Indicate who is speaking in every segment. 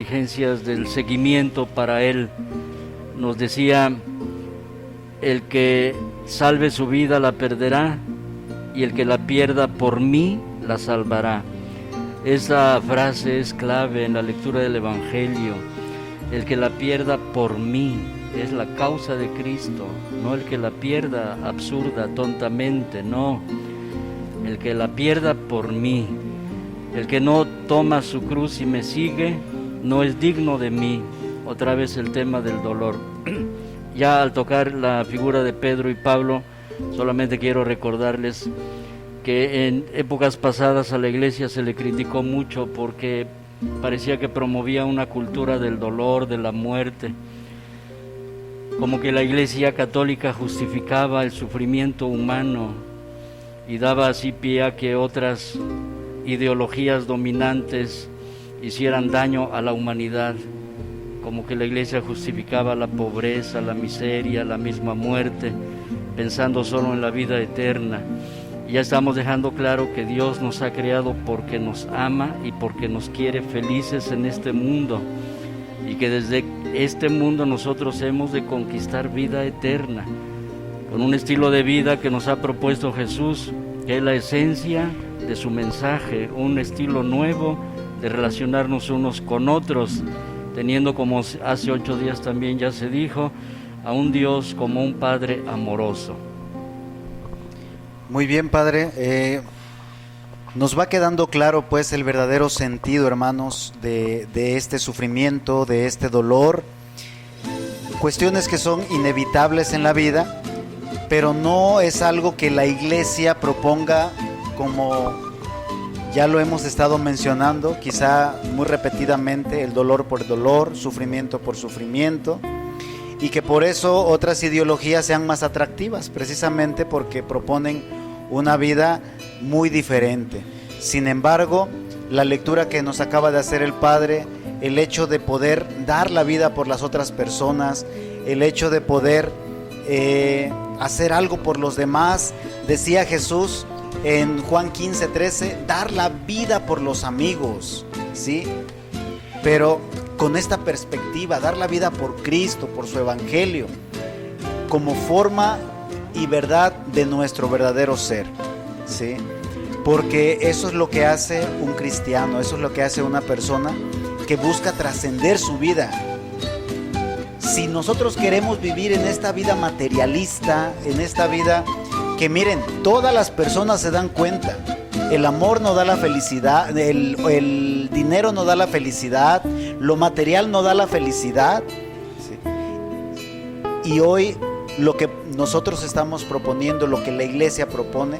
Speaker 1: exigencias del seguimiento para Él. Nos decía, el que salve su vida la perderá, y el que la pierda por mí la salvará. Esa frase es clave en la lectura del Evangelio. El que la pierda por mí es la causa de Cristo, no el que la pierda absurda, tontamente, no. El que la pierda por mí. El que no toma su cruz y me sigue, no es digno de mí. Otra vez el tema del dolor. Ya al tocar la figura de Pedro y Pablo, solamente quiero recordarles que en épocas pasadas a la iglesia se le criticó mucho porque parecía que promovía una cultura del dolor, de la muerte, como que la iglesia católica justificaba el sufrimiento humano y daba así pie a que otras ideologías dominantes hicieran daño a la humanidad, como que la iglesia justificaba la pobreza, la miseria, la misma muerte, pensando solo en la vida eterna. Y ya estamos dejando claro que Dios nos ha creado porque nos ama y porque nos quiere felices en este mundo, y que desde este mundo nosotros hemos de conquistar vida eterna, con un estilo de vida que nos ha propuesto Jesús, que es la esencia de su mensaje, un estilo nuevo de relacionarnos unos con otros, teniendo, como hace 8 días también ya se dijo, a un Dios como un Padre amoroso.
Speaker 2: Muy bien, Padre. Nos va quedando claro pues el verdadero sentido, hermanos, de este sufrimiento, de este dolor, cuestiones que son inevitables en la vida, pero no es algo que la iglesia proponga, como ya lo hemos estado mencionando, quizá muy repetidamente, el dolor por dolor, sufrimiento por sufrimiento, y que por eso otras ideologías sean más atractivas, precisamente porque proponen una vida muy diferente. Sin embargo, la lectura que nos acaba de hacer el Padre, el hecho de poder dar la vida por las otras personas, el hecho de poder hacer algo por los demás, decía Jesús en Juan 15:13, dar la vida por los amigos, ¿sí? Pero con esta perspectiva, dar la vida por Cristo, por su Evangelio, como forma y verdad de nuestro verdadero ser, ¿sí? Porque eso es lo que hace un cristiano, eso es lo que hace una persona que busca trascender su vida. Si nosotros queremos vivir en esta vida materialista, en esta vida que, miren, todas las personas se dan cuenta, el amor no da la felicidad, el dinero no da la felicidad, lo material no da la felicidad, ¿sí? Y hoy lo que nosotros estamos proponiendo, lo que la iglesia propone,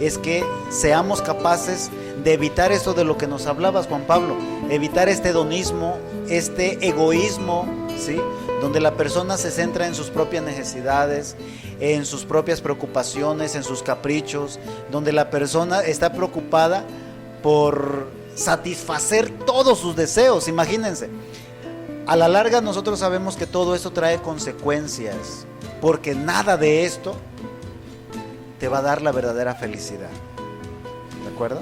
Speaker 2: es que seamos capaces de evitar esto de lo que nos hablabas, Juan Pablo, evitar este hedonismo, este egoísmo, ¿sí? Donde la persona se centra en sus propias necesidades, en sus propias preocupaciones, en sus caprichos, donde la persona está preocupada por satisfacer todos sus deseos. Imagínense, a la larga nosotros sabemos que todo esto trae consecuencias, porque nada de esto te va a dar la verdadera felicidad. ¿De acuerdo?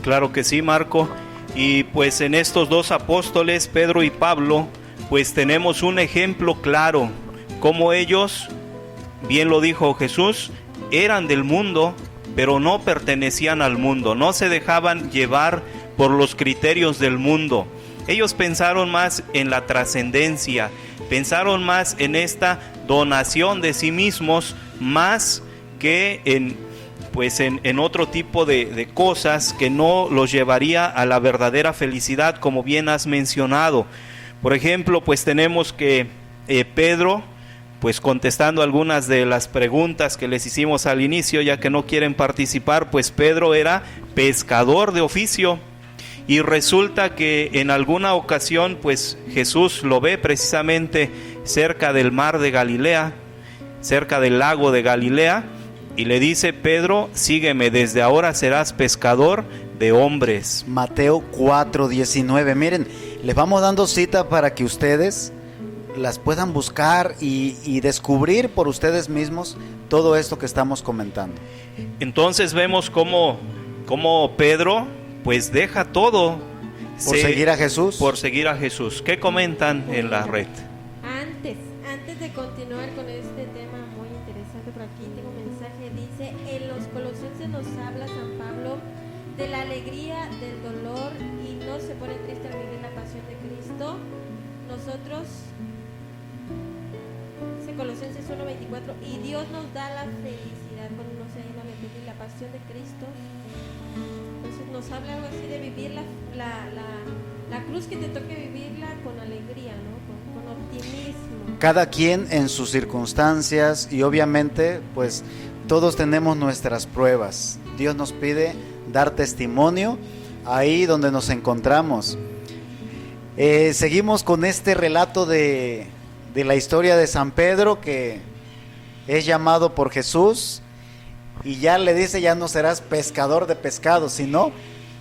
Speaker 3: Claro que sí, Marco. Y pues en estos dos apóstoles, Pedro y Pablo, pues tenemos un ejemplo claro, como ellos, bien lo dijo Jesús, eran del mundo, pero no pertenecían al mundo, no se dejaban llevar por los criterios del mundo. Ellos pensaron más en la trascendencia, pensaron más en esta donación de sí mismos, más que en otro tipo de cosas que no los llevaría a la verdadera felicidad, como bien has mencionado. Por ejemplo, pues tenemos que Pedro, pues contestando algunas de las preguntas que les hicimos al inicio, ya que no quieren participar, pues Pedro era pescador de oficio, y resulta que en alguna ocasión pues Jesús lo ve precisamente cerca del mar de Galilea, cerca del lago de Galilea, y le dice: Pedro, sígueme, desde ahora serás pescador de hombres.
Speaker 2: Mateo 4:19. Miren, les vamos dando cita para que ustedes las puedan buscar y descubrir por ustedes mismos todo esto que estamos comentando.
Speaker 3: Entonces vemos cómo Pedro pues deja todo
Speaker 2: ¿Por seguir a Jesús?
Speaker 3: Por seguir a Jesús. ¿Qué comentan en la red?
Speaker 4: Antes de continuar con este tema muy interesante, por aquí tengo un mensaje, dice, en los Colosenses nos habla San Pablo de la alegría, del dolor, y no se pone triste al vivir la pasión de Cristo. Nosotros, dice Colosenses 1:24, y Dios nos da la felicidad cuando uno se llena de vivir la pasión de Cristo. Entonces nos habla algo así de vivir la cruz, que te toque vivirla con alegría, ¿no? Con optimismo.
Speaker 2: Cada quien en sus circunstancias, y obviamente pues todos tenemos nuestras pruebas. Dios nos pide dar testimonio ahí donde nos encontramos. Seguimos con este relato de la historia de San Pedro, que es llamado por Jesús y ya le dice, ya no serás pescador de pescados, sino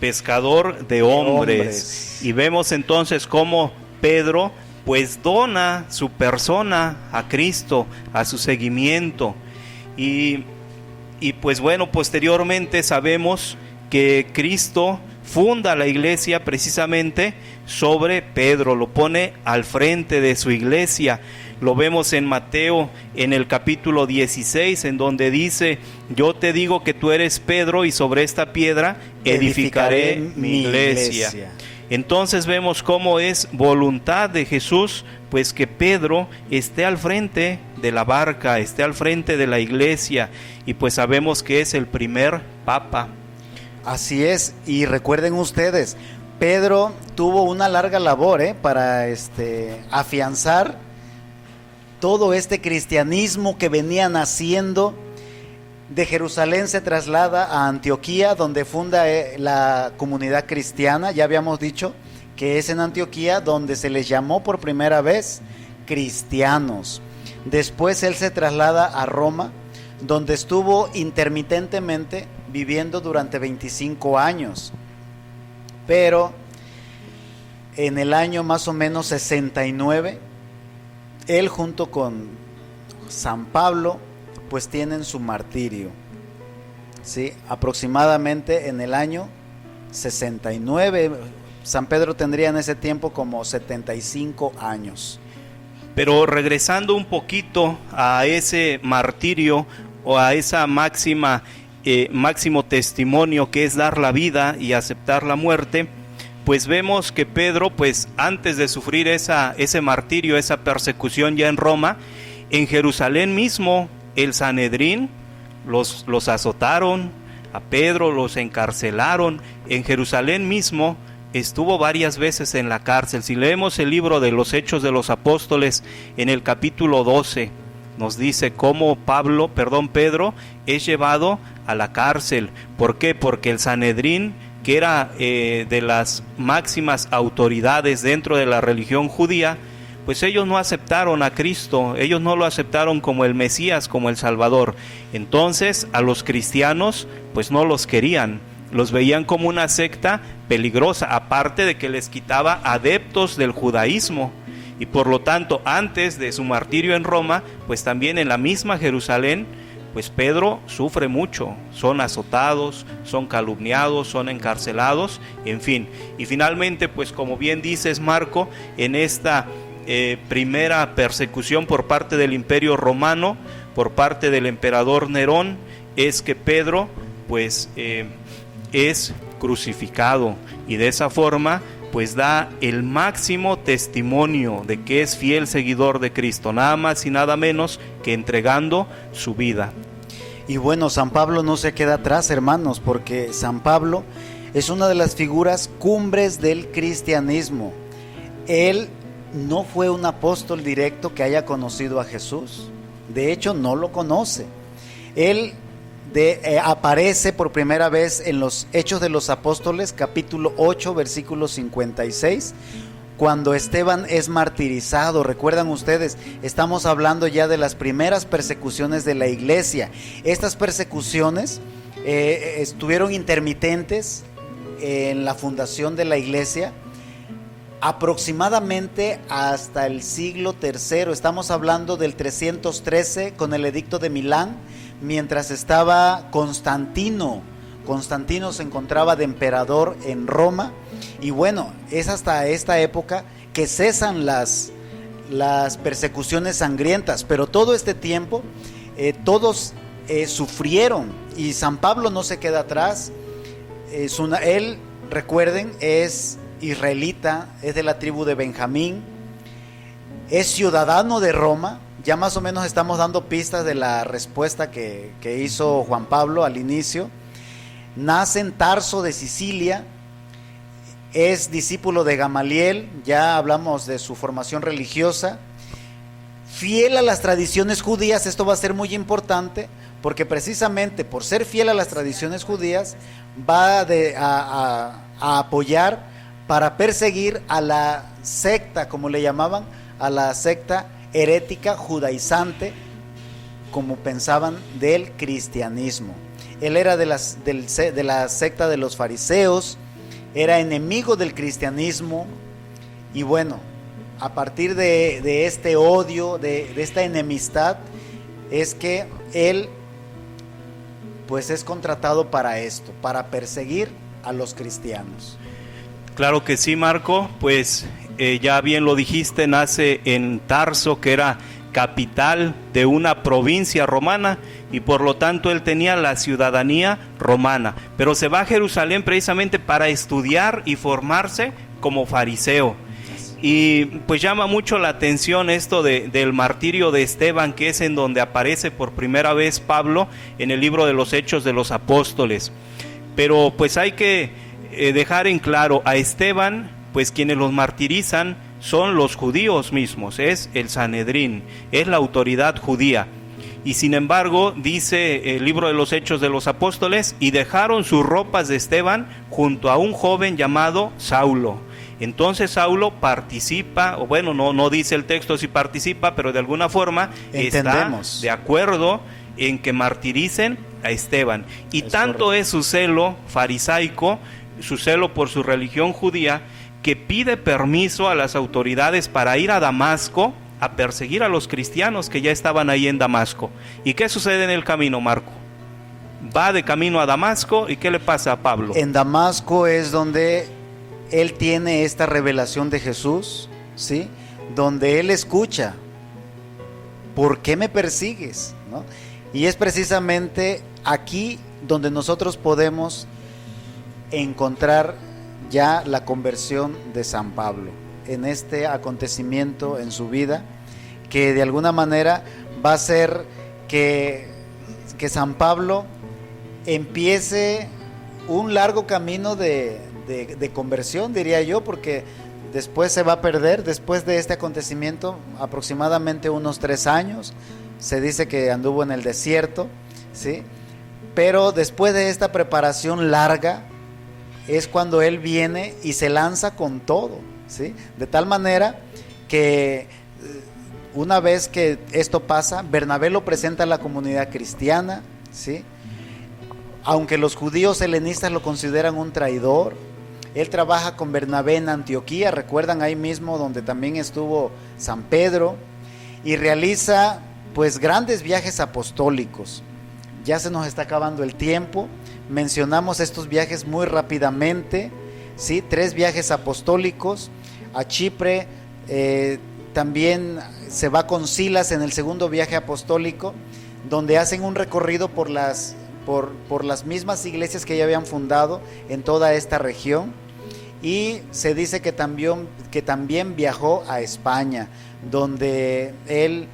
Speaker 3: pescador de hombres. Y vemos entonces cómo Pedro pues dona su persona a Cristo, a su seguimiento. Y pues bueno, posteriormente sabemos que Cristo funda la iglesia precisamente sobre Pedro, lo pone al frente de su iglesia. Lo vemos en Mateo en el capítulo 16, en donde dice, yo te digo que tú eres Pedro y sobre esta piedra edificaré mi iglesia. Entonces vemos cómo es voluntad de Jesús, pues que Pedro esté al frente de la barca, esté al frente de la iglesia, y pues sabemos que es el primer papa.
Speaker 2: Así es, y recuerden ustedes, Pedro tuvo una larga labor para afianzar todo este cristianismo que venían haciendo. De Jerusalén se traslada a Antioquía, donde funda la comunidad cristiana. Ya habíamos dicho que es en Antioquía donde se les llamó por primera vez cristianos. Después él se traslada a Roma, donde estuvo intermitentemente viviendo durante 25 años. Pero en el año más o menos 69, él junto con San Pablo pues tienen su martirio, ¿sí? Aproximadamente en el año 69, San Pedro tendría en ese tiempo como 75 años.
Speaker 3: Pero regresando un poquito a ese martirio o a esa máximo testimonio que es dar la vida y aceptar la muerte, pues vemos que Pedro, pues antes de sufrir ese martirio, esa persecución ya en Roma, en Jerusalén mismo, el Sanedrín los azotaron, a Pedro los encarcelaron. En Jerusalén mismo estuvo varias veces en la cárcel. Si leemos el libro de los Hechos de los Apóstoles, en el capítulo 12, nos dice cómo Pedro es llevado a la cárcel. ¿Por qué? Porque el Sanedrín, que era de las máximas autoridades dentro de la religión judía, pues ellos no aceptaron a Cristo, ellos no lo aceptaron como el Mesías, como el Salvador. Entonces a los cristianos pues no los querían, los veían como una secta peligrosa, aparte de que les quitaba adeptos del judaísmo. Y por lo tanto, antes de su martirio en Roma, pues también en la misma Jerusalén, pues Pedro sufre mucho, son azotados, son calumniados, son encarcelados, en fin. Y finalmente, pues como bien dices, Marco, en esta primera persecución por parte del Imperio Romano, por parte del emperador Nerón, es que Pedro pues es crucificado, y de esa forma pues da el máximo testimonio de que es fiel seguidor de Cristo, nada más y nada menos que entregando su vida.
Speaker 2: Y bueno, San Pablo no se queda atrás, hermanos, porque San Pablo es una de las figuras cumbres del cristianismo. Él no fue un apóstol directo que haya conocido a Jesús, de hecho no lo conoce. Él aparece por primera vez en los Hechos de los Apóstoles, capítulo 8, versículo 56, cuando Esteban es martirizado. Recuerdan ustedes, estamos hablando ya de las primeras persecuciones de la iglesia. Estas persecuciones estuvieron intermitentes en la fundación de la iglesia, aproximadamente hasta el siglo III. Estamos hablando del 313 con el edicto de Milán, mientras estaba Constantino Constantino se encontraba de emperador en Roma, y bueno, es hasta esta época que cesan las persecuciones sangrientas, pero todo este tiempo todos sufrieron, y San Pablo no se queda atrás. Él, recuerden, es israelita, es de la tribu de Benjamín, es ciudadano de Roma. Ya más o menos estamos dando pistas de la respuesta que hizo Juan Pablo al inicio. Nace en Tarso de Sicilia, es discípulo de Gamaliel, ya hablamos de su formación religiosa, fiel a las tradiciones judías. Esto va a ser muy importante, porque precisamente por ser fiel a las tradiciones judías va a apoyar para perseguir a la secta, como le llamaban, a la secta herética judaizante, como pensaban del cristianismo. Él era de la secta de los fariseos, era enemigo del cristianismo, y bueno, a partir de este odio, de esta enemistad, es que él pues es contratado para esto, para perseguir a los cristianos.
Speaker 3: Claro que sí, Marco, pues ya bien lo dijiste, nace en Tarso, que era capital de una provincia romana, y por lo tanto él tenía la ciudadanía romana, pero se va a Jerusalén precisamente para estudiar y formarse como fariseo. Y pues llama mucho la atención esto del martirio de Esteban, que es en donde aparece por primera vez Pablo en el libro de los Hechos de los Apóstoles. Pero pues hay que dejar en claro, a Esteban, pues quienes los martirizan son los judíos mismos, es el Sanedrín, es la autoridad judía. Y sin embargo, dice el libro de los Hechos de los Apóstoles, y dejaron sus ropas de Esteban junto a un joven llamado Saulo. Entonces Saulo participa, o bueno, no dice el texto si participa, pero de alguna forma
Speaker 2: entendemos,
Speaker 3: está de acuerdo en que martiricen a Esteban. Y tanto es su celo farisaico, su celo por su religión judía, que pide permiso a las autoridades para ir a Damasco a perseguir a los cristianos que ya estaban ahí en Damasco. ¿Y qué sucede en el camino, Marco? Va de camino a Damasco, ¿y qué le pasa a Pablo?
Speaker 2: En Damasco es donde él tiene esta revelación de Jesús, ¿sí? Donde él escucha, ¿por qué me persigues? ¿No? Y es precisamente aquí donde nosotros podemos encontrar ya la conversión de San Pablo, en este acontecimiento en su vida, que de alguna manera va a hacer que San Pablo empiece un largo camino de conversión, diría yo, porque después se va a perder. Después de este acontecimiento, aproximadamente unos 3 años, se dice que anduvo en el desierto, ¿sí? Pero después de esta preparación larga, es cuando él viene y se lanza con todo, ¿sí? De tal manera que una vez que esto pasa, Bernabé lo presenta a la comunidad cristiana, ¿sí? Aunque los judíos helenistas lo consideran un traidor, él trabaja con Bernabé en Antioquía, recuerdan ahí mismo donde también estuvo San Pedro, y realiza pues grandes viajes apostólicos. Ya se nos está acabando el tiempo, mencionamos estos viajes muy rápidamente, ¿sí? 3 viajes apostólicos a Chipre, también se va con Silas en el segundo viaje apostólico, donde hacen un recorrido por las mismas iglesias que ya habían fundado en toda esta región, y se dice que también viajó a España, donde él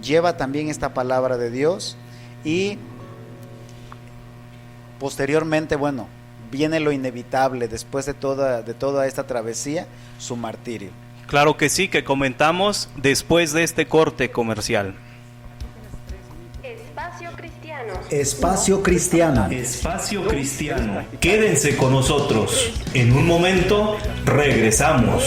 Speaker 2: lleva también esta palabra de Dios, y posteriormente, bueno, viene lo inevitable después de toda esta travesía, su martirio.
Speaker 3: Claro que sí, que comentamos después de este corte comercial.
Speaker 5: Espacio Cristiano.
Speaker 6: Espacio Cristiano.
Speaker 3: Espacio Cristiano. Quédense con nosotros. En un momento regresamos.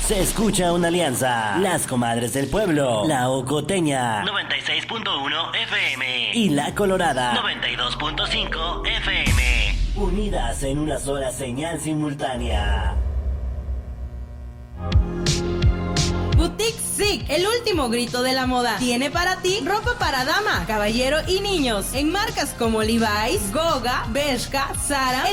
Speaker 6: Se escucha una alianza. Las Comadres del Pueblo. La Ocoteña.
Speaker 7: 96.1 FM.
Speaker 6: Y La Colorada.
Speaker 7: 92.5 FM.
Speaker 6: Unidas en una sola señal simultánea.
Speaker 4: Boutique
Speaker 5: Zig, el último grito de la moda. Tiene para ti ropa para dama, caballero y niños en marcas como Levi's, Goga, Bershka, Zara,